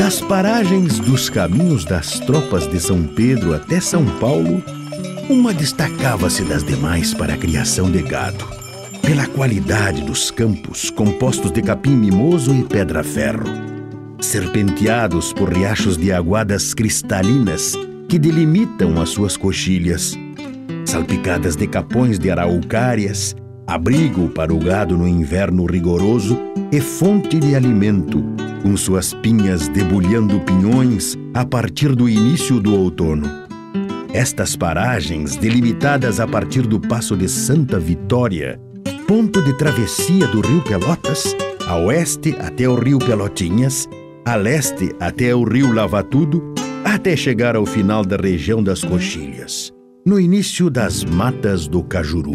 Das paragens dos caminhos das tropas de São Pedro até São Paulo, uma destacava-se das demais para a criação de gado, pela qualidade dos campos compostos de capim mimoso e pedra-ferro, serpenteados por riachos de aguadas cristalinas que delimitam as suas coxilhas, salpicadas de capões de araucárias, abrigo para o gado no inverno rigoroso e fonte de alimento, com suas pinhas debulhando pinhões a partir do início do outono. Estas paragens, delimitadas a partir do Passo de Santa Vitória, ponto de travessia do rio Pelotas, a oeste até o rio Pelotinhas, a leste até o rio Lavatudo, até chegar ao final da região das Coxilhas, no início das matas do Cajuru.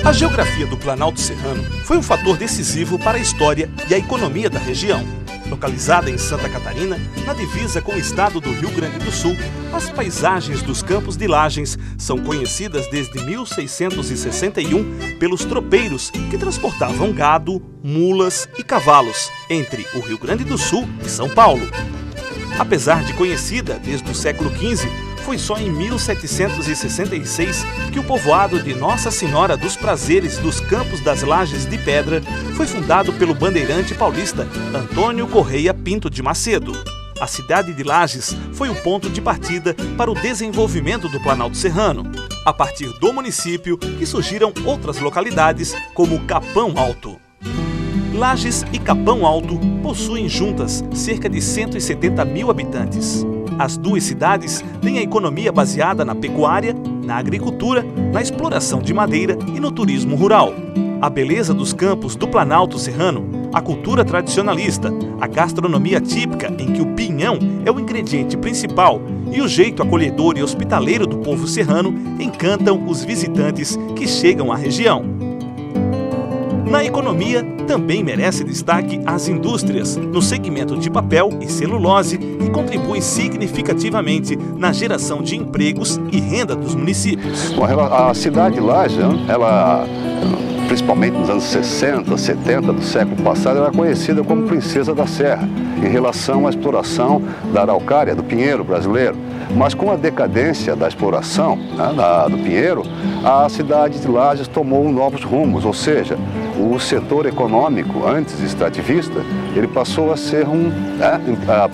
A geografia do Planalto Serrano foi um fator decisivo para a história e a economia da região. Localizada em Santa Catarina, na divisa com o estado do Rio Grande do Sul, as paisagens dos Campos de Lagens são conhecidas desde 1661 pelos tropeiros que transportavam gado, mulas e cavalos entre o Rio Grande do Sul e São Paulo. Apesar de conhecida desde o século XV, foi só em 1766 que o povoado de Nossa Senhora dos Prazeres dos Campos das Lajes de Pedra foi fundado pelo bandeirante paulista Antônio Correia Pinto de Macedo. A cidade de Lajes foi o ponto de partida para o desenvolvimento do Planalto Serrano. A partir do município que surgiram outras localidades como Capão Alto. Lajes e Capão Alto possuem juntas cerca de 170 mil habitantes. As duas cidades têm a economia baseada na pecuária, na agricultura, na exploração de madeira e no turismo rural. A beleza dos campos do Planalto Serrano, a cultura tradicionalista, a gastronomia típica em que o pinhão é o ingrediente principal e o jeito acolhedor e hospitaleiro do povo serrano encantam os visitantes que chegam à região. Na economia, também merece destaque as indústrias, no segmento de papel e celulose, que contribuem significativamente na geração de empregos e renda dos municípios. Bom, a cidade de Lages, ela, principalmente nos anos 60, 70 do século passado, era conhecida como Princesa da Serra, em relação à exploração da araucária, do pinheiro brasileiro. Mas com a decadência da exploração do pinheiro, a cidade de Lages tomou novos rumos, ou seja, o setor econômico, antes extrativista, ele passou a ser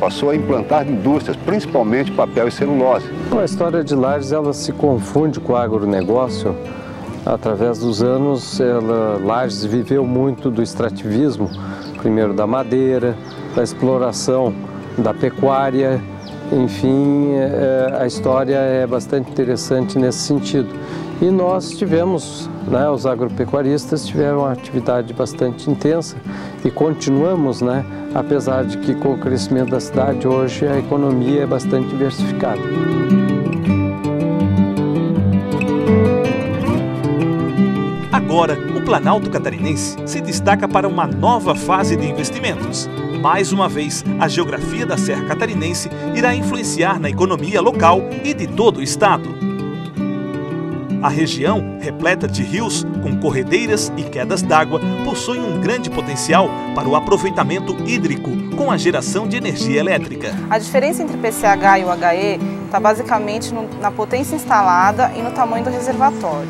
passou a implantar indústrias, principalmente papel e celulose. A história de Lages, ela se confunde com o agronegócio. Através dos anos, Lages viveu muito do extrativismo, primeiro da madeira, da exploração da pecuária. Enfim, a história é bastante interessante nesse sentido. E nós tivemos, os agropecuaristas tiveram uma atividade bastante intensa e continuamos, apesar de que com o crescimento da cidade hoje a economia é bastante diversificada. Agora, o Planalto Catarinense se destaca para uma nova fase de investimentos. Mais uma vez, a geografia da Serra Catarinense irá influenciar na economia local e de todo o estado. A região, repleta de rios, com corredeiras e quedas d'água, possui um grande potencial para o aproveitamento hídrico com a geração de energia elétrica. A diferença entre o PCH e o HE está basicamente na potência instalada e no tamanho do reservatório.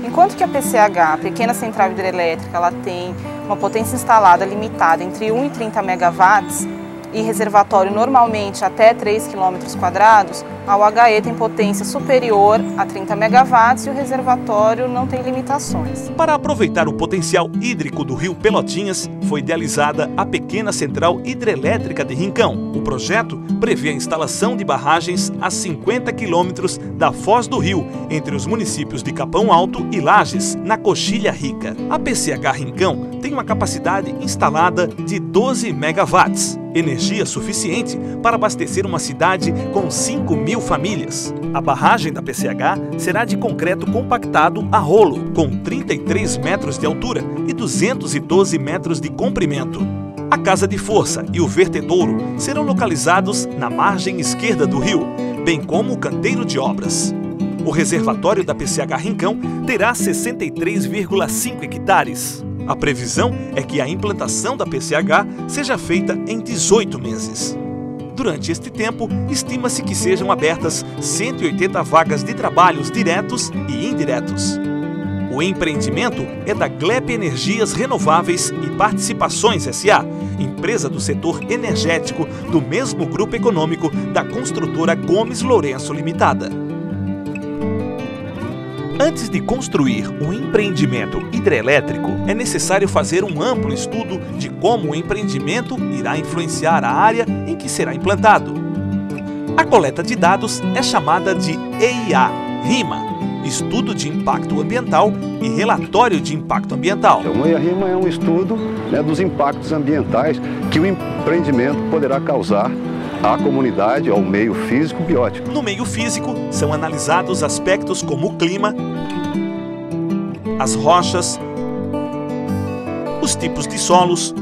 Enquanto que a PCH, a pequena central hidrelétrica, ela tem uma potência instalada limitada entre 1 e 30 megawatts e reservatório normalmente até 3 km², a UHE tem potência superior a 30 megawatts e o reservatório não tem limitações. Para aproveitar o potencial hídrico do rio Pelotinhas, foi idealizada a pequena central hidrelétrica de Rincão. O projeto prevê a instalação de barragens a 50 quilômetros da foz do rio, entre os municípios de Capão Alto e Lages, na Coxilha Rica. A PCH Rincão tem uma capacidade instalada de 12 megawatts, energia suficiente para abastecer uma cidade com 5.000 famílias. A barragem da PCH será de concreto compactado a rolo, com 33 metros de altura e 212 metros de comprimento. A casa de força e o vertedouro serão localizados na margem esquerda do rio, bem como o canteiro de obras. O reservatório da PCH Rincão terá 63,5 hectares. A previsão é que a implantação da PCH seja feita em 18 meses. Durante este tempo, estima-se que sejam abertas 180 vagas de trabalhos diretos e indiretos. O empreendimento é da Glep Energias Renováveis e Participações S.A., empresa do setor energético do mesmo grupo econômico da construtora Gomes Lourenço Limitada. Antes de construir um empreendimento hidrelétrico, é necessário fazer um amplo estudo de como o empreendimento irá influenciar a área em que será implantado. A coleta de dados é chamada de EIA, RIMA, Estudo de Impacto Ambiental e Relatório de Impacto Ambiental. O EIA-RIMA é um estudo dos impactos ambientais que o empreendimento poderá causar à comunidade, ao meio físico e biótico. No meio físico, são analisados aspectos como o clima, as rochas, os tipos de solos,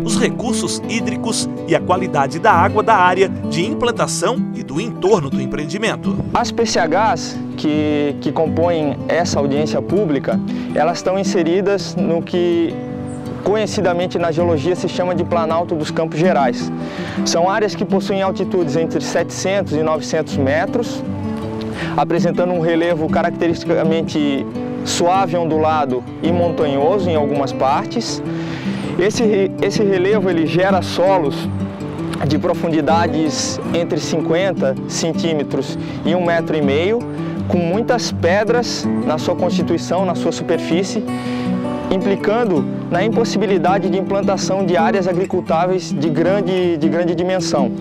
os recursos hídricos e a qualidade da água da área de implantação e do entorno do empreendimento. As PCHs que compõem essa audiência pública, elas estão inseridas no que conhecidamente na geologia se chama de Planalto dos Campos Gerais. São áreas que possuem altitudes entre 700 e 900 metros, apresentando um relevo caracteristicamente suave, ondulado e montanhoso em algumas partes. Esse relevo ele gera solos de profundidades entre 50 centímetros e 1,5 metro, com muitas pedras na sua constituição, na sua superfície, implicando na impossibilidade de implantação de áreas agricultáveis de grande dimensão.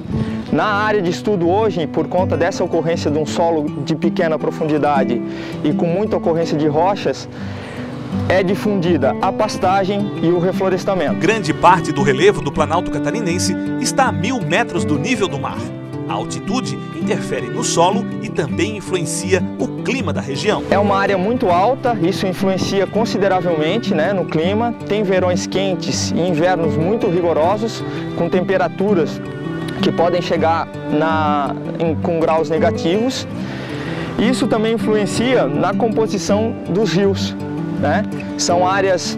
Na área de estudo hoje, por conta dessa ocorrência de um solo de pequena profundidade e com muita ocorrência de rochas, é difundida a pastagem e o reflorestamento. Grande parte do relevo do Planalto Catarinense está a 1000 metros do nível do mar. A altitude interfere no solo e também influencia o clima da região. É uma área muito alta, isso influencia consideravelmente no clima. Tem verões quentes e invernos muito rigorosos, com temperaturas que podem chegar com graus negativos. Isso também influencia na composição dos rios. São áreas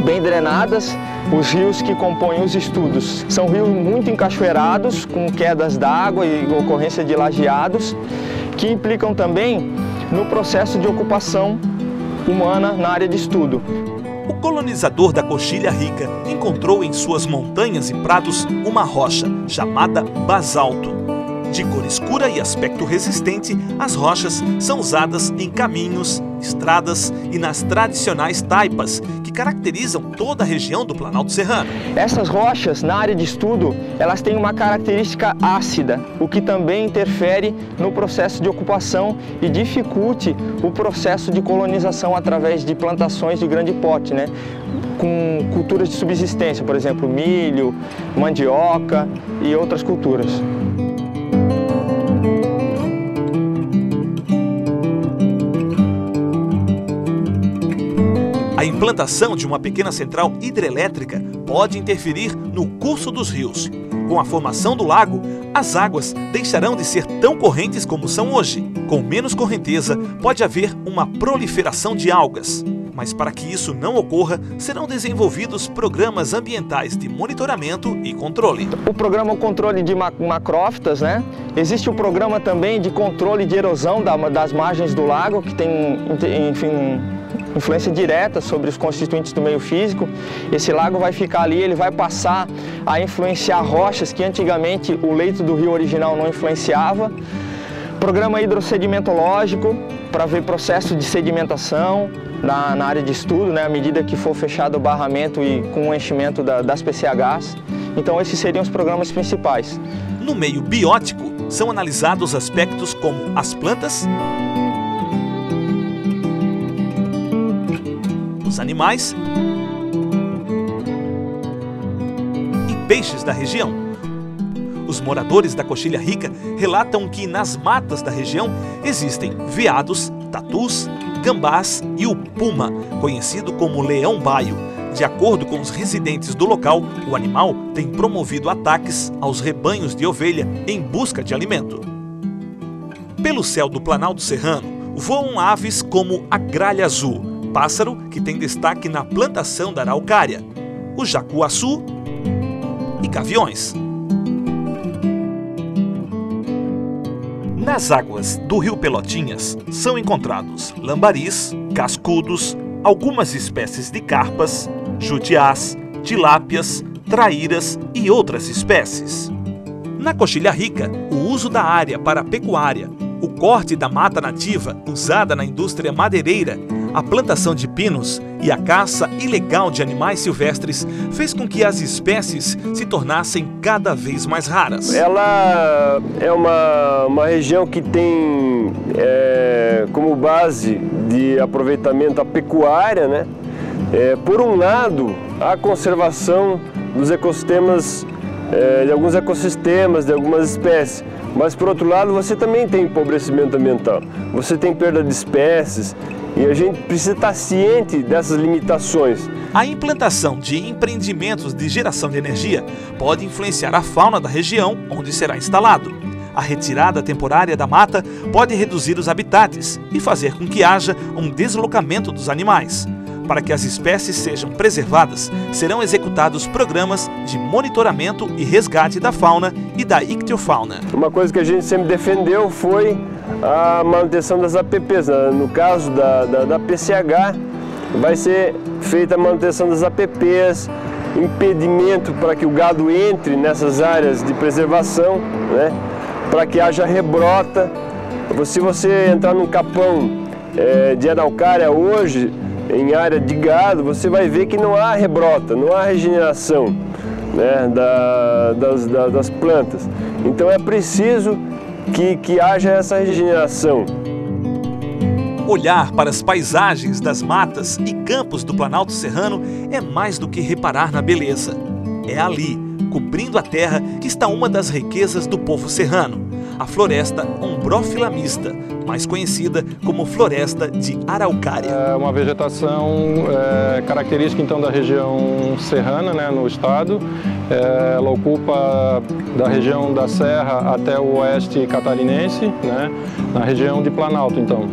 bem drenadas. Os rios que compõem os estudos são rios muito encachoeirados, com quedas d'água e ocorrência de lajeados, que implicam também no processo de ocupação humana na área de estudo. O colonizador da Coxilha Rica encontrou em suas montanhas e prados uma rocha chamada basalto. De cor escura e aspecto resistente, as rochas são usadas em caminhos, estradas e nas tradicionais taipas, que caracterizam toda a região do Planalto Serrano. Essas rochas, na área de estudo, elas têm uma característica ácida, o que também interfere no processo de ocupação e dificulte o processo de colonização através de plantações de grande porte, com culturas de subsistência, por exemplo, milho, mandioca e outras culturas. A implantação de uma pequena central hidrelétrica pode interferir no curso dos rios. Com a formação do lago, as águas deixarão de ser tão correntes como são hoje. Com menos correnteza, pode haver uma proliferação de algas. Mas para que isso não ocorra, serão desenvolvidos programas ambientais de monitoramento e controle. O programa controle de macrófitas, Existe o programa também de controle de erosão das margens do lago, que tem, influência direta sobre os constituintes do meio físico. Esse lago vai ficar ali, ele vai passar a influenciar rochas que antigamente o leito do rio original não influenciava. Programa hidrossedimentológico, para ver processo de sedimentação na área de estudo, à medida que for fechado o barramento e com o enchimento das PCHs. Então esses seriam os programas principais. No meio biótico, são analisados aspectos como as plantas, os animais e peixes da região. Os moradores da Coxilha Rica relatam que nas matas da região existem veados, tatus, gambás e o puma, conhecido como leão-baio. De acordo com os residentes do local, o animal tem promovido ataques aos rebanhos de ovelha em busca de alimento. Pelo céu do Planalto Serrano, voam aves como a gralha azul, pássaro que tem destaque na plantação da araucária, o jacuaçu e gaviões. Nas águas do rio Pelotinhas são encontrados lambaris, cascudos, algumas espécies de carpas, jutiás, tilápias, traíras e outras espécies. Na Coxilha Rica, o uso da área para a pecuária, o corte da mata nativa usada na indústria madeireira, a plantação de pinos e a caça ilegal de animais silvestres fez com que as espécies se tornassem cada vez mais raras. Ela é uma região que tem como base de aproveitamento a pecuária, né? Por um lado, a conservação dos ecossistemas, de alguns ecossistemas, de algumas espécies. Mas, por outro lado, você também tem empobrecimento ambiental, você tem perda de espécies e a gente precisa estar ciente dessas limitações. A implantação de empreendimentos de geração de energia pode influenciar a fauna da região onde será instalado. A retirada temporária da mata pode reduzir os habitats e fazer com que haja um deslocamento dos animais. Para que as espécies sejam preservadas, serão executados programas de monitoramento e resgate da fauna e da ictiofauna. Uma coisa que a gente sempre defendeu foi a manutenção das APPs. No caso da PCH, vai ser feita a manutenção das APPs, impedimento para que o gado entre nessas áreas de preservação, né? Para que haja rebrota. Se você entrar num capão de araucária hoje, em área de gado, você vai ver que não há rebrota, não há regeneração, né, das plantas. Então é preciso que haja essa regeneração. Olhar para as paisagens das matas e campos do Planalto Serrano é mais do que reparar na beleza. É ali, cobrindo a terra, que está uma das riquezas do povo serrano, a floresta ombrófila mista, mais conhecida como floresta de araucária. É uma vegetação característica então da região serrana, né, no estado. Ela ocupa da região da Serra até o oeste catarinense, né, na região de Planalto então.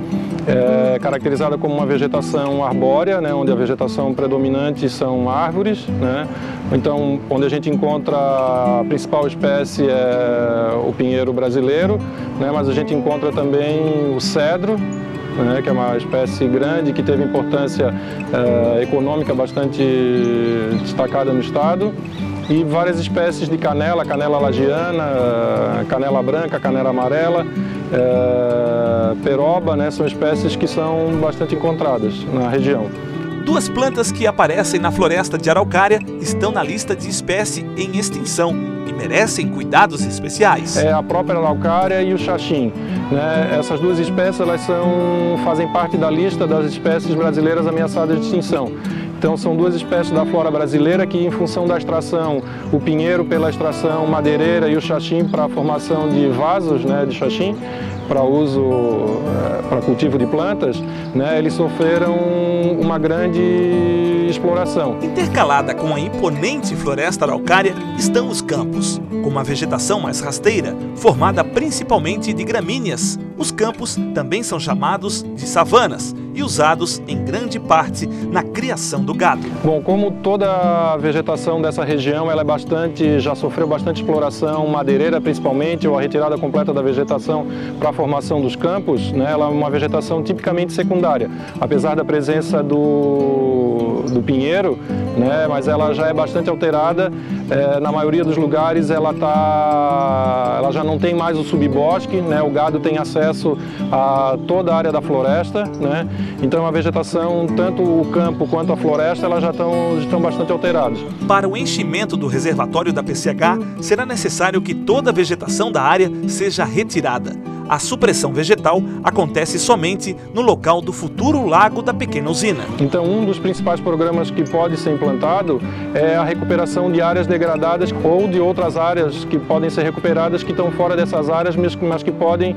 É caracterizada como uma vegetação arbórea, né, onde a vegetação predominante são árvores, né. Então, onde a gente encontra a principal espécie é o pinheiro brasileiro, né, mas a gente encontra também o cedro, né, que é uma espécie grande que teve importância econômica bastante destacada no estado, e várias espécies de canela, canela lagiana, canela branca, canela amarela, peroba, né, são espécies que são bastante encontradas na região. Duas plantas que aparecem na floresta de araucária estão na lista de espécie em extinção e merecem cuidados especiais. É a própria araucária e o xaxim, né? Essas duas espécies elas fazem parte da lista das espécies brasileiras ameaçadas de extinção. Então são duas espécies da flora brasileira que, em função da extração, o pinheiro pela extração madeireira e o xaxim para a formação de vasos, né, de xaxim, para uso, para cultivo de plantas, né, eles sofreram uma grande exploração. Intercalada com a imponente floresta araucária estão os campos, com uma vegetação mais rasteira, formada principalmente de gramíneas. Os campos também são chamados de savanas e usados em grande parte na criação do gado. Bom, como toda a vegetação dessa região ela já sofreu bastante exploração madeireira principalmente, ou a retirada completa da vegetação para a formação dos campos, né, ela é uma vegetação tipicamente secundária, apesar da presença do pinheiro, né, mas ela já é bastante alterada. Na maioria dos lugares ela já não tem mais o subbosque, né, o gado tem acesso a toda a área da floresta, né, então a vegetação, tanto o campo quanto a floresta, elas já estão bastante alteradas. Para o enchimento do reservatório da PCH, será necessário que toda a vegetação da área seja retirada. A supressão vegetal acontece somente no local do futuro lago da pequena usina. Então, um dos principais programas que pode ser implantado é a recuperação de áreas degradadas ou de outras áreas que podem ser recuperadas que estão fora dessas áreas, mas que podem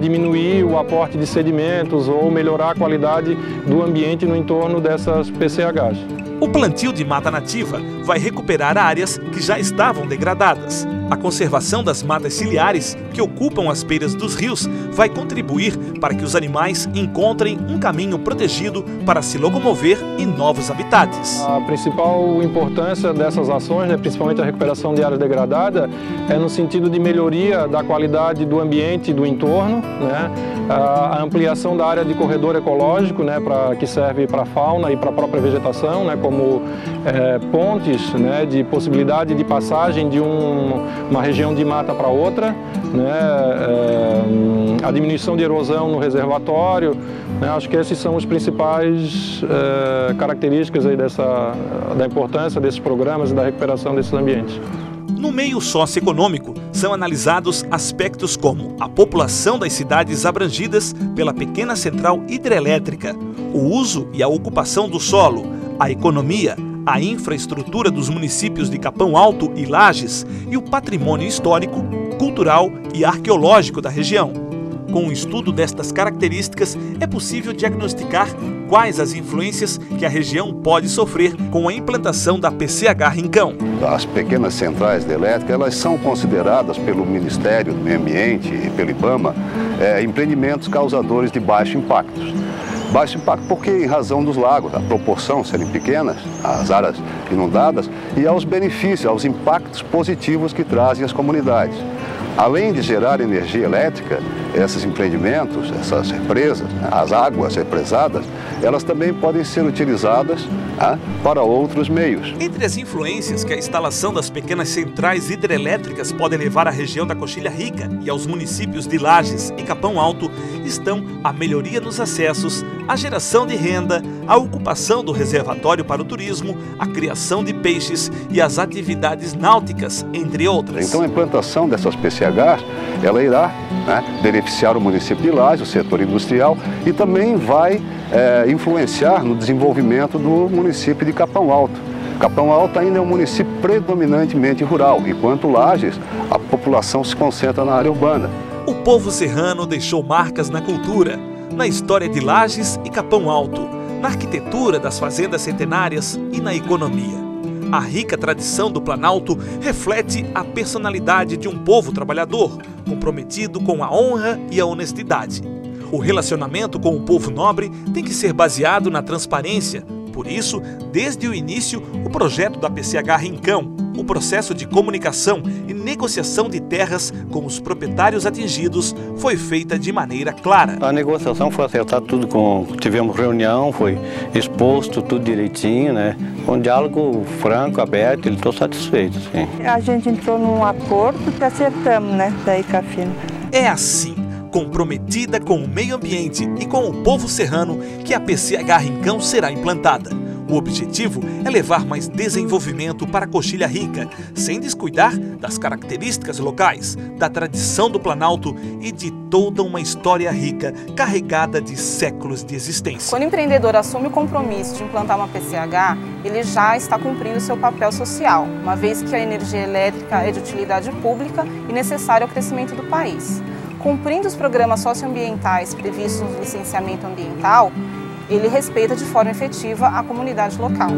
diminuir o aporte de sedimentos ou melhorar a qualidade do ambiente no entorno dessas PCHs. O plantio de mata nativa vai recuperar áreas que já estavam degradadas. A conservação das matas ciliares, que ocupam as beiras dos rios, vai contribuir para que os animais encontrem um caminho protegido para se locomover em novos habitats. A principal importância dessas ações, principalmente a recuperação de áreas degradadas, é no sentido de melhoria da qualidade do ambiente e do entorno, a ampliação da área de corredor ecológico, que serve para a fauna e para a própria vegetação, como pontes de possibilidade de passagem de uma região de mata para outra, a diminuição de erosão no reservatório. Acho que esses são os principais características aí da importância desses programas e da recuperação desses ambientes. No meio socioeconômico, são analisados aspectos como a população das cidades abrangidas pela pequena central hidrelétrica, o uso e a ocupação do solo, a economia, a infraestrutura dos municípios de Capão Alto e Lages e o patrimônio histórico, cultural e arqueológico da região. Com o estudo destas características, é possível diagnosticar quais as influências que a região pode sofrer com a implantação da PCH Rincão. As pequenas centrais hidrelétricas, elas são consideradas pelo Ministério do Meio Ambiente e pelo IBAMA empreendimentos causadores de baixo impacto. Baixo impacto porque, em razão dos lagos, a proporção serem pequenas, as áreas inundadas, e aos benefícios, aos impactos positivos que trazem às comunidades. Além de gerar energia elétrica, esses empreendimentos, essas represas, as águas represadas, elas também podem ser utilizadas para outros meios. Entre as influências que a instalação das pequenas centrais hidrelétricas pode levar à região da Coxilha Rica e aos municípios de Lages e Capão Alto estão a melhoria nos acessos, a geração de renda, a ocupação do reservatório para o turismo, a criação de peixes e as atividades náuticas, entre outras. Então a implantação dessas PCHs, ela irá beneficiar o município de Lages, o setor industrial, e também vai influenciar no desenvolvimento do município de Capão Alto. Capão Alto ainda é um município predominantemente rural, enquanto Lages, a população se concentra na área urbana. O povo serrano deixou marcas na cultura, na história de Lages e Capão Alto, na arquitetura das fazendas centenárias e na economia. A rica tradição do Planalto reflete a personalidade de um povo trabalhador, comprometido com a honra e a honestidade. O relacionamento com o povo nobre tem que ser baseado na transparência. Por isso, desde o início, o projeto da PCH Rincão, o processo de comunicação e negociação de terras com os proprietários atingidos foi feita de maneira clara. A negociação foi acertada tudo tivemos reunião, foi exposto tudo direitinho, um diálogo franco, aberto, ele estou satisfeito. Sim. A gente entrou num acordo que acertamos, da Icafina. É assim, comprometida com o meio ambiente e com o povo serrano, que a PCH Rincão será implantada. O objetivo é levar mais desenvolvimento para a Coxilha Rica, sem descuidar das características locais, da tradição do Planalto e de toda uma história rica, carregada de séculos de existência. Quando o empreendedor assume o compromisso de implantar uma PCH, ele já está cumprindo seu papel social, uma vez que a energia elétrica é de utilidade pública e necessária ao crescimento do país. Cumprindo os programas socioambientais previstos no licenciamento ambiental, ele respeita de forma efetiva a comunidade local.